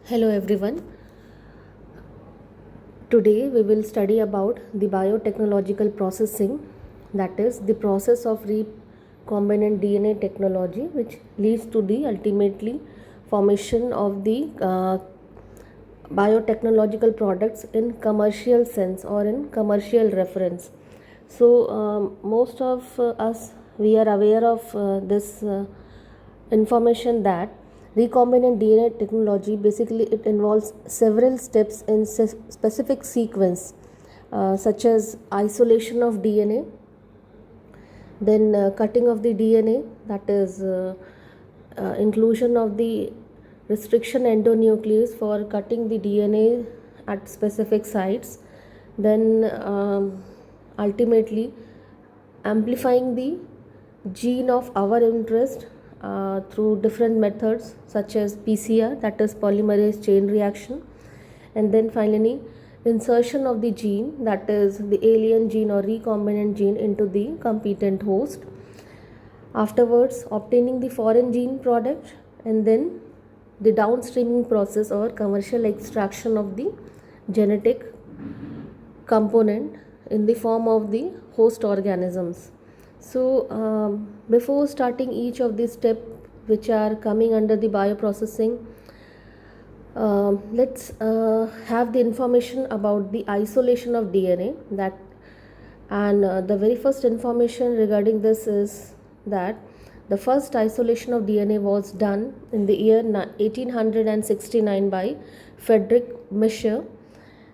Hello everyone. Today we will study about the biotechnological processing, that is the process of recombinant DNA technology which leads to the ultimately formation of the biotechnological products in commercial sense or in commercial reference. So most of us, we are aware of this information that recombinant DNA technology basically it involves several steps in specific sequence, such as isolation of DNA, then cutting of the DNA, that is inclusion of the restriction endonuclease for cutting the DNA at specific sites, then ultimately amplifying the gene of our interest through different methods such as PCR, that is polymerase chain reaction, and then finally insertion of the gene, that is the alien gene or recombinant gene, into the competent host. Afterwards, obtaining the foreign gene product, and then the downstreaming process or commercial extraction of the genetic component in the form of the host organisms. So, before starting each of these steps which are coming under the bioprocessing, let's have the information about the isolation of DNA. That and the very first information regarding this is that the first isolation of DNA was done in the year 1869 by Frederick Mischer,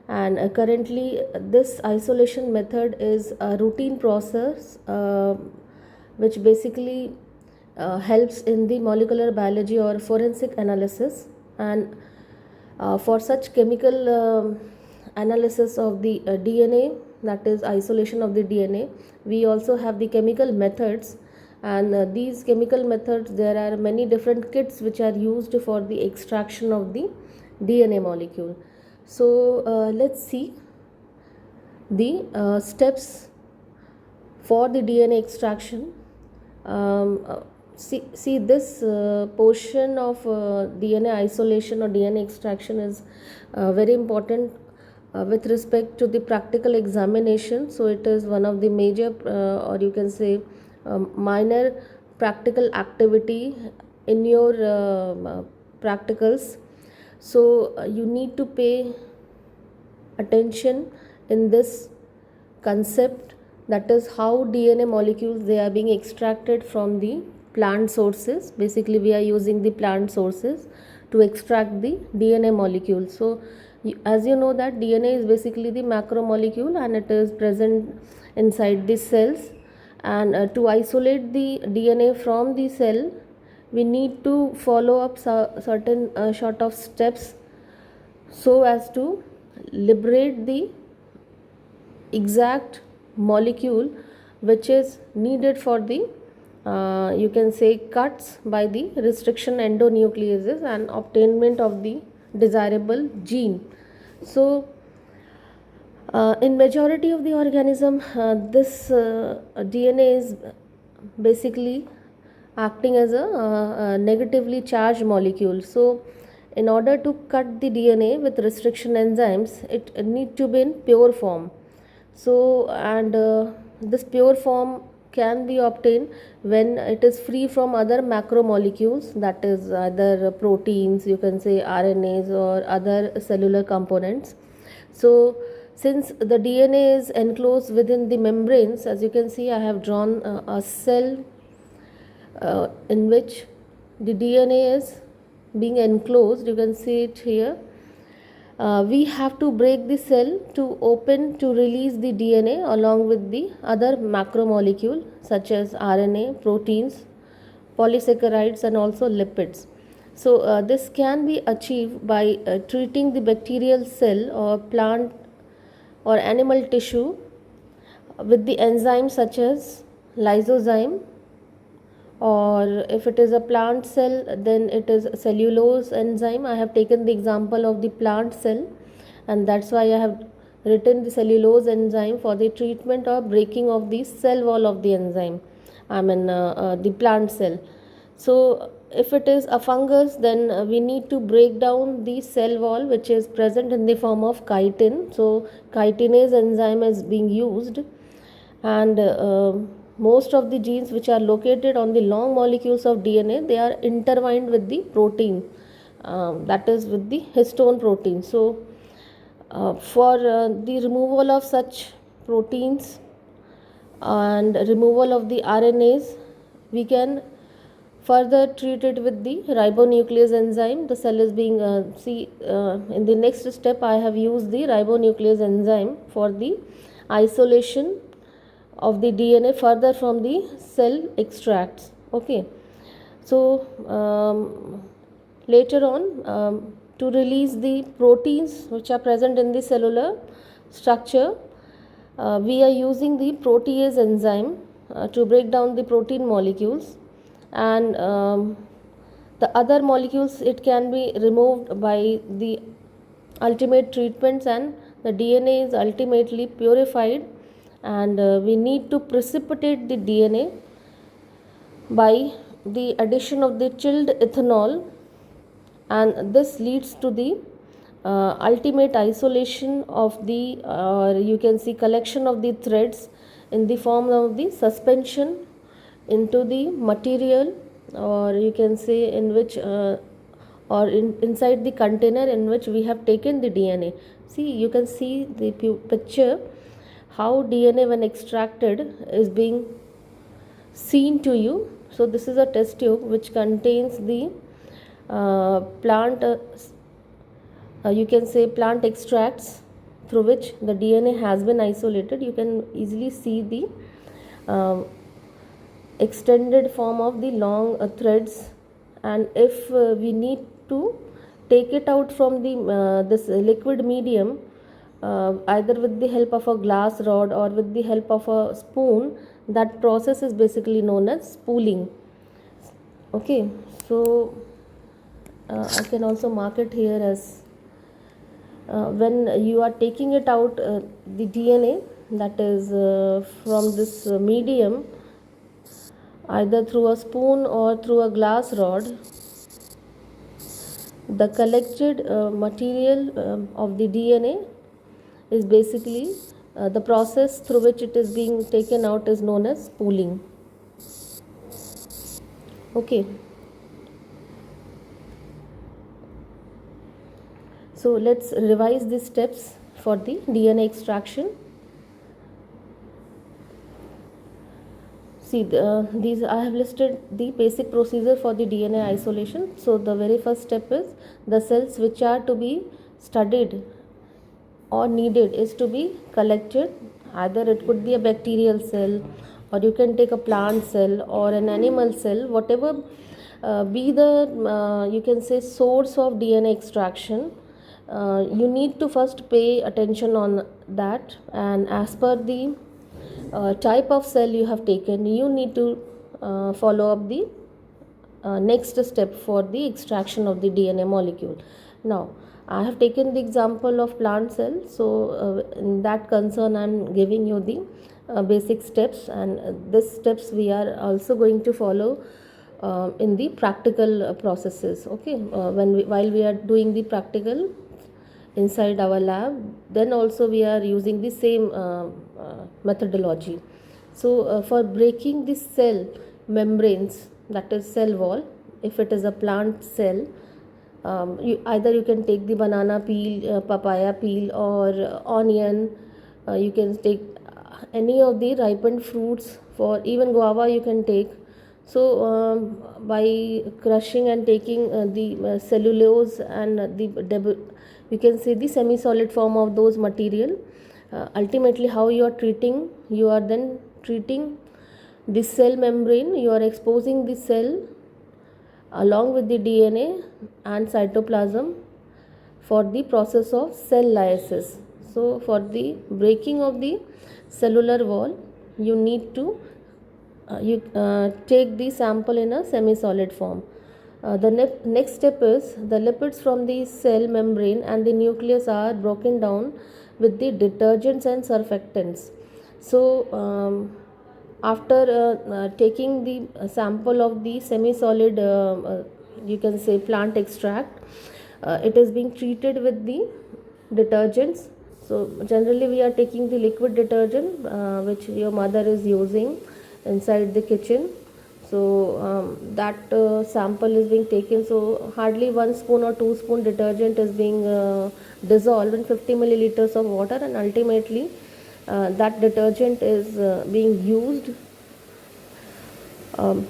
and currently this isolation method is a routine process which basically helps in the molecular biology or forensic analysis. And for such chemical analysis of the DNA, that is isolation of the DNA, we also have the chemical methods. And these chemical methods, there are many different kits which are used for the extraction of the DNA molecule. So let's see the steps for the DNA extraction. See this portion of DNA isolation or DNA extraction is very important with respect to the practical examination. So it is one of the major or you can say minor practical activity in your practicals. So you need to pay attention in this concept, that is how DNA molecules they are being extracted from the plant sources. Basically we are using the plant sources to extract the DNA molecule. So as you know that DNA is basically the macromolecule and it is present inside the cells, and to isolate the DNA from the cell we need to follow up certain sort of steps so as to liberate the exact molecule which is needed for the you can say cuts by the restriction endonucleases and obtainment of the desirable gene. So in majority of the organism this DNA is basically acting as a negatively charged molecule. So in order to cut the DNA with restriction enzymes, it need to be in pure form. So and this pure form can be obtained when it is free from other macromolecules, that is either proteins, you can say RNAs or other cellular components. So since the DNA is enclosed within the membranes, as you can see I have drawn a cell in which the DNA is being enclosed, you can see it here. We have to break the cell to open to release the DNA along with the other macromolecule such as RNA, proteins, polysaccharides and also lipids. So this can be achieved by treating the bacterial cell or plant or animal tissue with the enzymes such as lysozyme, or if it is a plant cell then it is cellulose enzyme. I have taken the example of the plant cell and that's why I have written the cellulose enzyme for the treatment or breaking of the cell wall of the enzyme, the plant cell. So if it is a fungus, then we need to break down the cell wall which is present in the form of chitin. So chitinase enzyme is being used, and most of the genes which are located on the long molecules of DNA, they are intertwined with the protein, that is with the histone protein. So for the removal of such proteins and removal of the RNAs, we can further treat it with the ribonuclease enzyme. The cell is being in the next step I have used the ribonuclease enzyme for the isolation of the DNA further from the cell extracts. Okay, so later on, to release the proteins which are present in the cellular structure, we are using the protease enzyme to break down the protein molecules, and the other molecules, it can be removed by the ultimate treatments, and the DNA is ultimately purified, and we need to precipitate the DNA by the addition of the chilled ethanol, and this leads to the ultimate isolation of the, you can see, collection of the threads in the form of the suspension into the material, or you can say in which inside the container in which we have taken the DNA. See, you can see the picture how DNA when extracted is being seen to you. So this is a test tube which contains the plant you can say plant extracts through which the DNA has been isolated. You can easily see the extended form of the long threads, and if we need to take it out from the this liquid medium, either with the help of a glass rod or with the help of a spoon, that process is basically known as spooling. Okay, so I can also mark it here as when you are taking it out, the DNA that is from this medium, either through a spoon or through a glass rod, the collected material of the DNA is basically the process through which it is being taken out is known as spooling. Okay, so let's revise the steps for the DNA extraction. See, these I have listed the basic procedure for the DNA isolation. So the very first step is the cells which are to be studied or needed is to be collected. Either it could be a bacterial cell, or you can take a plant cell or an animal cell, whatever be the you can say source of DNA extraction. You need to first pay attention on that, and as per the type of cell you have taken, you need to follow up the next step for the extraction of the DNA molecule. Now I have taken the example of plant cell, so in that concern I am giving you the basic steps, and these steps we are also going to follow in the practical processes. Okay, while we are doing the practical inside our lab, then also we are using the same methodology. So for breaking the cell membranes, that is cell wall, if it is a plant cell, either you can take the banana peel, papaya peel, or onion. You can take any of the ripened fruits, for even guava you can take. So by crushing and taking the cellulose and you can say the semi-solid form of those material, ultimately how you are treating, you are then treating the cell membrane, you are exposing the cell along with the DNA and cytoplasm for the process of cell lysis. So for the breaking of the cellular wall, you need to take the sample in a semi-solid form. The next step is the lipids from the cell membrane and the nucleus are broken down with the detergents and surfactants. So after taking the sample of the semi-solid you can say plant extract, it is being treated with the detergents. So generally we are taking the liquid detergent which your mother is using inside the kitchen. So that sample is being taken, so hardly 1 spoon or 2 spoon detergent is being dissolved in 50 milliliters of water, and ultimately that detergent is being used um,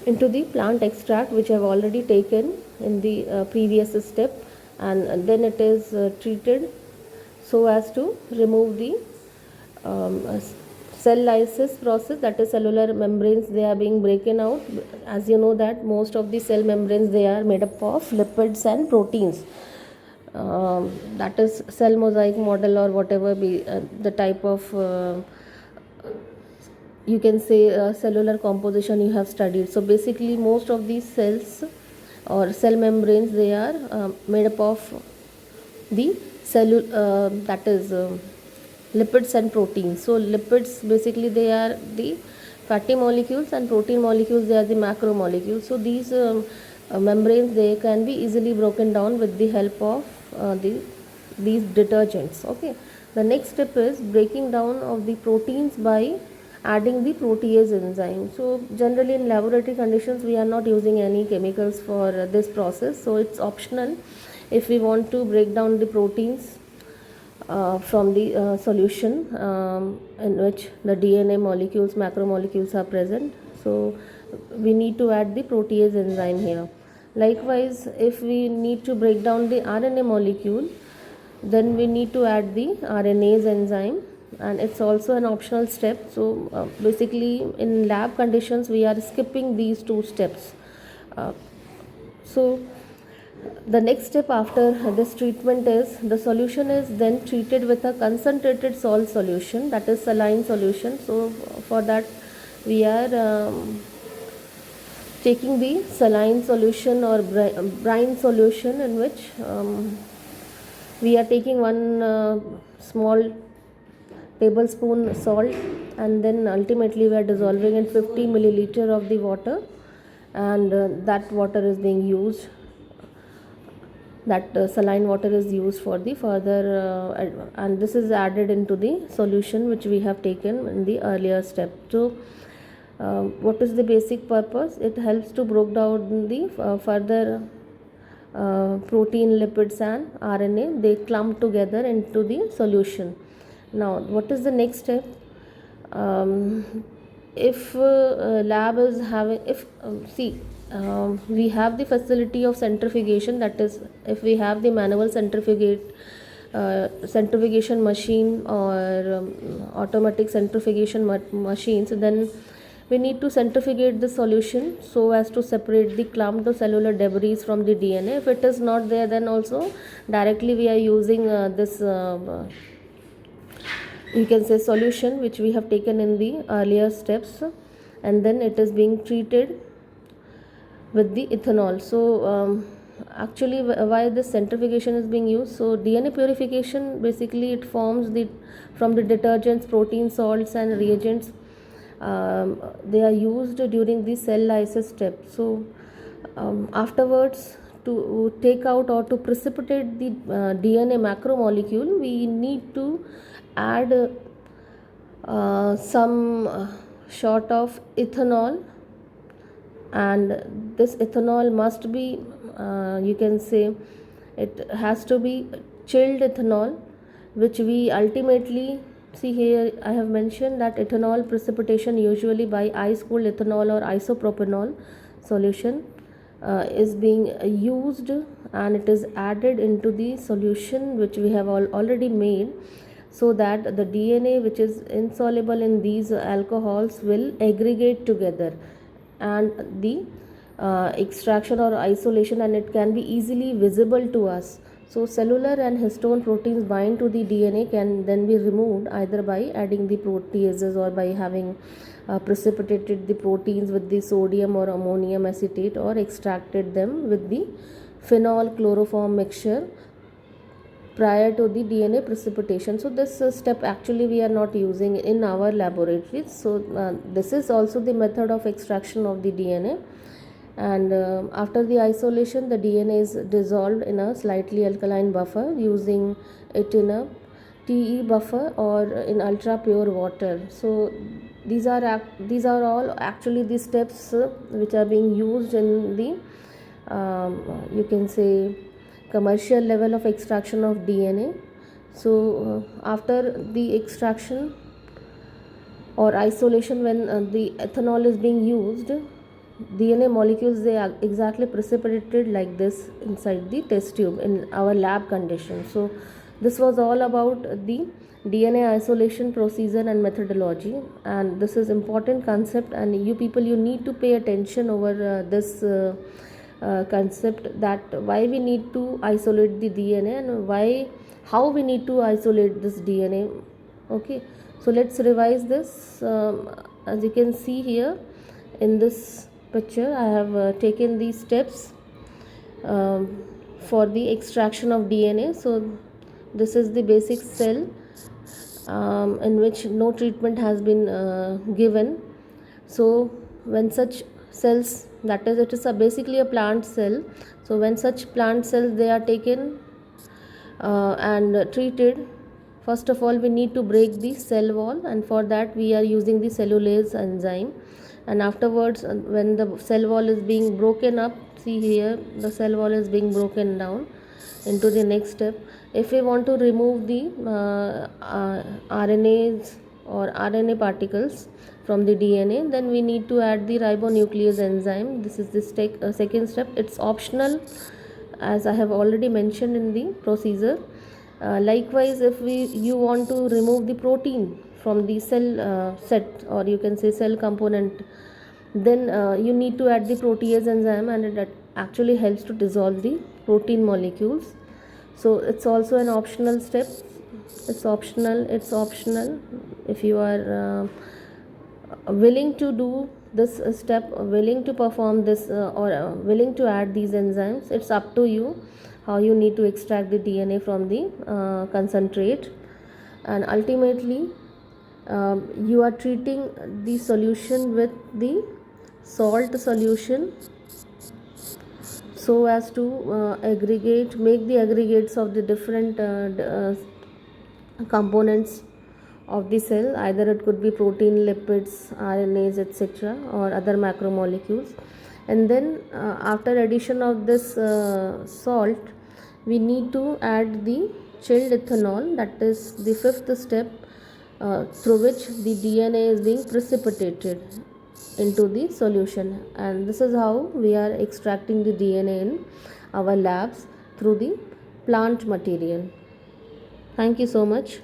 into the plant extract which I have already taken in the previous step, and then it is treated so as to remove the cell lysis process, that is cellular membranes they are being broken out. As you know that most of the cell membranes, they are made up of lipids and proteins. That is cell mosaic model or whatever be the type of you can say cellular composition you have studied. So basically most of these cells or cell membranes, they are made up of the that is lipids and proteins. So lipids basically they are the fatty molecules, and protein molecules they are the macromolecules. So these membranes, they can be easily broken down with the help of these detergents. Okay, the next step is breaking down of the proteins by adding the protease enzyme. So generally in laboratory conditions we are not using any chemicals for this process, so it's optional if we want to break down the proteins from the solution in which the DNA molecules, macromolecules are present. So we need to add the protease enzyme here. Likewise, if we need to break down the RNA molecule, then we need to add the RNase enzyme, and it's also an optional step. So basically in lab conditions we are skipping these two steps. So the next step after this treatment is the solution is then treated with a concentrated salt solution, that is saline solution. So for that we are taking the saline solution or brine solution, in which we are taking one small tablespoon salt, and then ultimately we are dissolving in 50 milliliter of the water, and that water is being used, that saline water is used for the further and this is added into the solution which we have taken in the earlier step. So what is the basic purpose? It helps to break down the further protein, lipids and RNA, they clump together into the solution. Now what is the next step? If lab is having, if see we have the facility of centrifugation, that is if we have the manual centrifugation machine or automatic centrifugation machines, then we need to centrifugate the solution so as to separate the clumped cellular debris from the DNA. If it is not there, then also directly we are using this you can say solution which we have taken in the earlier steps, and then it is being treated with the ethanol. So actually why this centrifugation is being used? So DNA purification, basically it forms the from the detergents, protein, salts and reagents. They are used during the cell lysis step. So afterwards, to take out or to precipitate the DNA macromolecule, we need to add some shot of ethanol, and this ethanol must be you can say it has to be chilled ethanol, which we ultimately see here. I have mentioned that ethanol precipitation usually by ice cooled ethanol or isopropanol solution is being used, and it is added into the solution which we have already made, so that the DNA which is insoluble in these alcohols will aggregate together, and the extraction or isolation, and it can be easily visible to us. So cellular and histone proteins bind to the DNA can then be removed either by adding the proteases or by having precipitated the proteins with the sodium or ammonium acetate, or extracted them with the phenol chloroform mixture prior to the DNA precipitation. So this step actually we are not using in our laboratories. So this is also the method of extraction of the DNA. And after the isolation, the DNA is dissolved in a slightly alkaline buffer, using it in a TE buffer or in ultra pure water. So these are all actually the steps which are being used in the you can say commercial level of extraction of DNA. So after the extraction or isolation, when the ethanol is being used, DNA molecules, they are exactly precipitated like this inside the test tube in our lab conditions. So this was all about the DNA isolation procedure and methodology, and this is important concept, and you people, you need to pay attention over this concept, that why we need to isolate the DNA and how we need to isolate this DNA. Okay, so let's revise this. As you can see here in this picture, I have taken these steps for the extraction of DNA. So this is the basic cell in which no treatment has been given. So when such cells, that is, it is basically a plant cell. So when such plant cells, they are taken and treated, first of all we need to break the cell wall, and for that we are using the cellulase enzyme. And afterwards, when the cell wall is being broken up, see here the cell wall is being broken down into the next step. If we want to remove the RNAs or RNA particles from the DNA, then we need to add the ribonuclease enzyme. This is the second step. It's optional, as I have already mentioned in the procedure. Likewise, if you want to remove the protein from the cell set, or you can say cell component, then you need to add the protease enzyme, and it actually helps to dissolve the protein molecules. So it's also an optional step. It's optional if you are willing to do this step, willing to perform this, or willing to add these enzymes. It's up to you how you need to extract the DNA from the concentrate. And ultimately you are treating the solution with the salt solution, so as to make the aggregates of the different components of the cell. Either it could be protein, lipids, RNAs, etc., or other macromolecules. And then after addition of this salt, we need to add the chilled ethanol, that is the fifth step, through which the DNA is being precipitated into the solution. And this is how we are extracting the DNA in our labs through the plant material. Thank you so much.